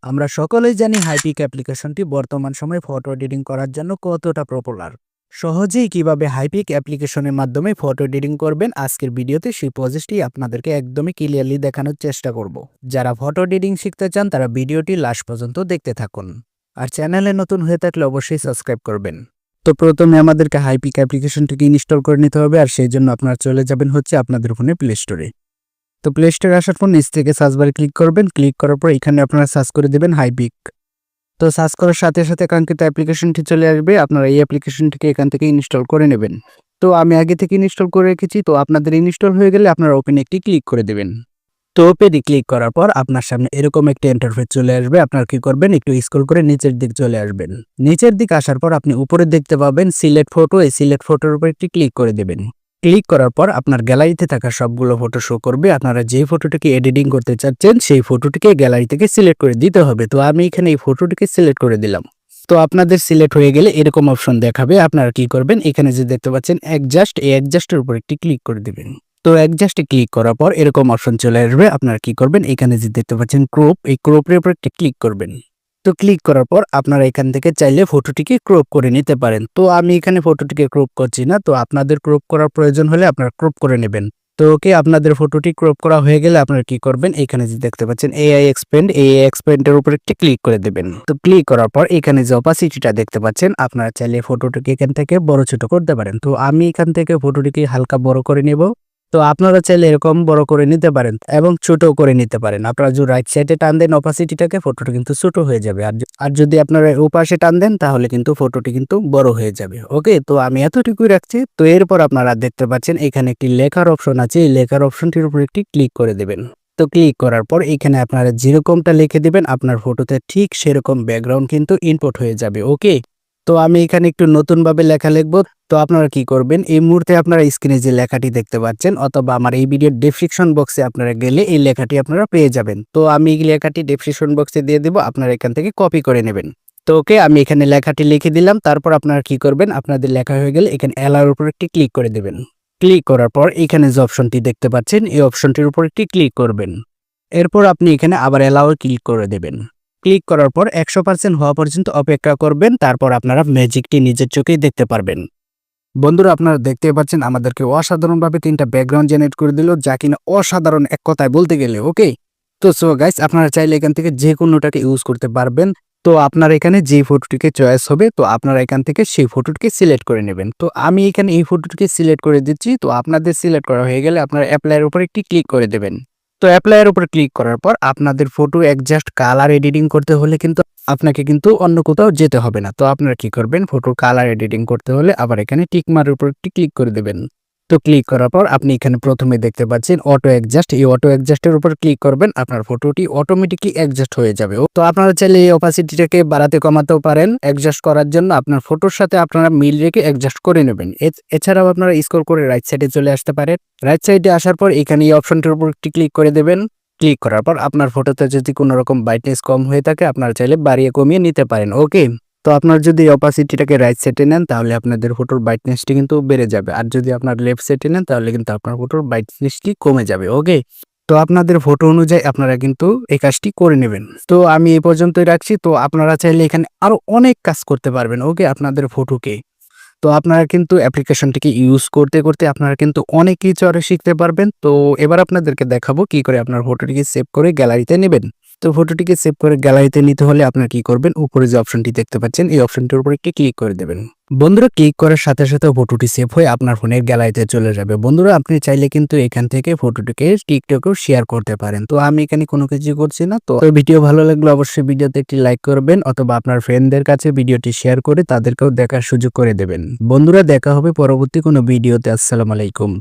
আমরা সকলেই জানি হাইপিক অ্যাপ্লিকেশনটি বর্তমান সময়ে ফটো এডিটিং করার জন্য কতটা পপুলার। সহজেই কিভাবে হাইপিক অ্যাপ্লিকেশনের মাধ্যমে ফটো এডিটিং করবেন আজকের ভিডিওতে সেই প্রসেসটি আপনাদেরকে একদমই ক্লিয়ারলি দেখানোর চেষ্টা করব। যারা ফটো এডিটিং শিখতে চান তারা ভিডিওটি লাস্ট পর্যন্ত দেখতে থাকুন। আর চ্যানেলে নতুন হয়ে থাকলে অবশ্যই সাবস্ক্রাইব করবেন। তো প্রথমে আমাদেরকে হাইপিক অ্যাপ্লিকেশনটিকে ইনস্টল করে নিতে হবে, আর সেই জন্য আপনারা চলে যাবেন আপনাদের ফোনে প্লে স্টোরে। তো প্লে স্টোরে আসার পর নিচ থেকে সার্চ বারে ক্লিক করবেন। ক্লিক করার পর এখানে আপনারা সার্চ করে দেবেন হাইপিক। তো সার্চ করার সাথে সাথে কাঙ্ক্ষিত অ্যাপ্লিকেশনটি চলে আসবে। আপনারা এই অ্যাপ্লিকেশনটিকে এখান থেকে ইনস্টল করে নেবেন। তো আমি আগে থেকে ইনস্টল করে রেখেছি। তো আপনাদের ইনস্টল হয়ে গেলে আপনারা ওপেনে একটি ক্লিক করে দেবেন। তো ওপেনে ক্লিক করার পর আপনার সামনে এরকম একটা ইন্টারফেস চলে আসবে। আপনারা কি করবেন, একটু স্ক্রল করে নিচের দিক চলে আসবেন। নিচের দিক আসার পর আপনি উপরে দেখতে পাবেন সিলেক্ট ফটো। এই সিলেক্ট ফটোর উপর একটি ক্লিক করে দেবেন। ক্লিক করার পর আপনার গ্যালারিতে থাকা সবগুলো ফটো শো করবে। আপনারা যে ফটোটিকে এডিটিং করতে চাচ্ছেন সেই ফটোটিকে গ্যালারি থেকে সিলেক্ট করে দিতে হবে। তো আমি এখানে এই ফটোটিকে সিলেক্ট করে দিলাম। তো আপনাদের সিলেক্ট হয়ে গেলে এরকম অপশন দেখাবে। আপনারা কি করবেন, এখানে যে দেখতে পাচ্ছেন অ্যাডজাস্ট, এই অ্যাডজাস্টের উপর একটি ক্লিক করে দিবেন। তো অ্যাডজাস্টে ক্লিক করার পর এরকম অপশন চলে আসবে। আপনারা কি করবেন, এখানে যে দেখতে পাচ্ছেন ক্রপ, এই ক্রপের উপর একটি ক্লিক করবেন। তো ক্লিক করার পর আপনারা এখান থেকে চাইলে ফটোটিকে ক্রপ করে নিতে পারেন। তো আমি এখানে ফটোটিকে ক্রপ করছি না। তো আপনাদের ক্রপ করার প্রয়োজন হলে আপনারা ক্রপ করে নেবেন। তো ওকে, আপনাদের ফটোটি ক্রপ করা হয়ে গেলে আপনারা কি করবেন, এখানে যে দেখতে পাচ্ছেন এআই এক্সপেন্ড, এই এক্সপেন্ডের উপর একটি ক্লিক করে দেবেন। তো ক্লিক করার পর এখানে যে অপাসিটিটা দেখতে পাচ্ছেন, আপনারা চাইলে ফটোটিকে এখান থেকে বড় ছোট করতে পারেন। তো আমি এখান থেকে ফটোটিকে হালকা বড় করে নেব। তো আপনারা চাইলে এরকম বড় করে নিতে পারেন এবং ছোট করে নিতে পারেন। আপনারা যদি রাইট সাইডে টান দেন অপাসিটিটাকে, ফটোটা কিন্তু ছোট হয়ে যাবে। আর যদি আপনারা ওপাশে টান দেন তাহলে কিন্তু ফটোটি কিন্তু বড় হয়ে যাবে। ওকে, তো আমি এতটুকুই রাখছি। তো এরপর আপনারা দেখতে পাচ্ছেন এখানে একটি লেখার অপশন আছে। এই লেখার অপশনটির উপর একটি ক্লিক করে দেবেন। তো ক্লিক করার পর এখানে আপনারা যেরকমটা লিখে দিবেন আপনার ফটোতে ঠিক সেরকম ব্যাকগ্রাউন্ড কিন্তু ইনপুট হয়ে যাবে। ওকে, তো আমি এখানে একটু নতুনভাবে লেখা লিখবো। তো আপনারা কি করবেন, এই মুহূর্তে আপনারা স্ক্রিনে যে লেখাটি দেখতে পাচ্ছেন অথবা আমার এই ভিডিওর ডেসক্রিপশন বক্সে আপনারা গেলে এই লেখাটি আপনারা পেয়ে যাবেন। তো আমি এই লেখাটি ডেসক্রিপশন বক্সে দিয়ে দেবো, আপনারা এখান থেকে কপি করে নেবেন। তো ওকে, আমি এখানে লেখাটি লিখে দিলাম। তারপর আপনারা কি করবেন, আপনাদের লেখা হয়ে গেলে এখানে অ্যালাওর উপর একটি ক্লিক করে দেবেন। ক্লিক করার পর এখানে যে অপশনটি দেখতে পাচ্ছেন এই অপশনটির উপর একটি ক্লিক করবেন। এরপর আপনি এখানে আবার অ্যালাওর ক্লিক করে দেবেন। ক্লিক করার পর 100% হওয়া পর্যন্ত অপেক্ষা করবেন। তারপর আপনারা ম্যাজিকটি নিজের চোখেই দেখতে পারবেন। বন্ধুরা, আপনারা দেখতে পাচ্ছেন আমাদেরকে অসাধারণভাবে 3টা ব্যাকগ্রাউন্ড জেনারেট করে দিল, যা কিনা অসাধারণ এক কথায় বলতে গেলে। ওকে, তো সো গাইস, আপনারা চাইলে এখান থেকে যে কোনোটাকে ইউজ করতে পারবেন। তো আপনার এখানে যে ফটোটিকে চয়েস হবে তো আপনারা এখান থেকে সেই ফটোটিকে সিলেক্ট করে নেবেন। তো আমি এখানে এই ফটোটিকে সিলেক্ট করে দিচ্ছি। তো আপনাদের সিলেক্ট করা হয়ে গেলে আপনারা অ্যাপ্লাইয়ের উপর একটি ক্লিক করে দেবেন। তো অ্যাপ্লাইয়ের উপর ক্লিক করার পর আপনাদের ফটো অ্যাডজাস্ট কালার এডিটিং করতে হলে কিন্তু আপনাকে কিন্তু অন্য কোথাও যেতে হবে না। তো আপনারা কি করবেন, ফটোর কালার এডিটিং করতে হলে আবার এখানে টিকমার্কের উপর একটি ক্লিক করে দেবেন। তো ক্লিক করার পর আপনি এখানে প্রথমে দেখতে পাচ্ছেন অটো অ্যাডজাস্ট, এই অটো অ্যাডজাস্টের উপর ক্লিক করবেন। আপনার ফটোটি অটোমেটিকলি অ্যাডজাস্ট হয়ে যাবে। তো আপনারা চাইলে এই অপাসিটিটাকে বাড়াতে কমাতেও পারেন। অ্যাডজাস্ট করার জন্য আপনার ফটোর সাথে আপনারা মিল রেখে অ্যাডজাস্ট করে নেবেন। এছাড়াও আপনারা স্ক্রল করে রাইট সাইডে চলে আসতে পারেন। রাইট সাইডে আসার পর এখানে এই অপশনটির উপর একটি ক্লিক করে দেবেন। ক্লিক করার পর আপনার ফটোতে যদি কোনো রকম ব্রাইটনেস কম হয়ে থাকে আপনারা চাইলে বাড়িয়ে কমিয়ে নিতে পারেন। ওকে, তো আপনার যদি অপাসিটিটাকে রাইট সাইডে নেন তাহলে আপনাদের ফটোর ব্রাইটনেসটি কিন্তু বেড়ে যাবে। আর যদি আপনার লেফট সাইডে নেন তাহলে কিন্তু আপনার ফটোর ব্রাইটনেসটি কমে যাবে। ওকে, তো আপনাদের ফটো অনুযায়ী আপনারা কিন্তু এই কাজটি করে নেবেন। তো আমি এই পর্যন্তই রাখছি। তো আপনারা চাইলে এখানে আরো অনেক কাজ করতে পারবেন। ওকে, আপনাদের ফটোকে তো আপনারা কিন্তু অ্যাপ্লিকেশনটিকে ইউজ করতে করতে আপনারা কিন্তু অনেক কিছু আরো শিখতে পারবেন। তো এবার আপনাদেরকে দেখাবো কি করে আপনার ফটোটিকে সেভ করে গ্যালারিতে নেবেন। তো ফটোটিকে সেভ করে গ্যালারিতে নিতে হলে আপনারা কি করবেন, উপরে যে অপশনটি দেখতে পাচ্ছেন এই অপশনটির উপর একটি ক্লিক করে দেবেন। বন্ধুরা, ক্লিক করার সাথে সাথে ফটোটি সেভ হয়ে আপনার ফোনের গ্যালারিতে চলে যাবে। বন্ধুরা, আপনি চাইলে কিন্তু এখান থেকে ফটোটিকে টিকটকেও শেয়ার করতে পারেন। তো আমি এখানে কোনো কিছু করছি না। তো ভিডিও ভালো লাগলে অবশ্যই ভিডিওতে একটি লাইক করবেন অথবা আপনার ফ্রেন্ডদের কাছে ভিডিওটি শেয়ার করে তাদেরকেও দেখার সুযোগ করে দেবেন। বন্ধুরা, দেখা হবে পরবর্তী কোনো ভিডিওতে। আসসালামু আলাইকুম।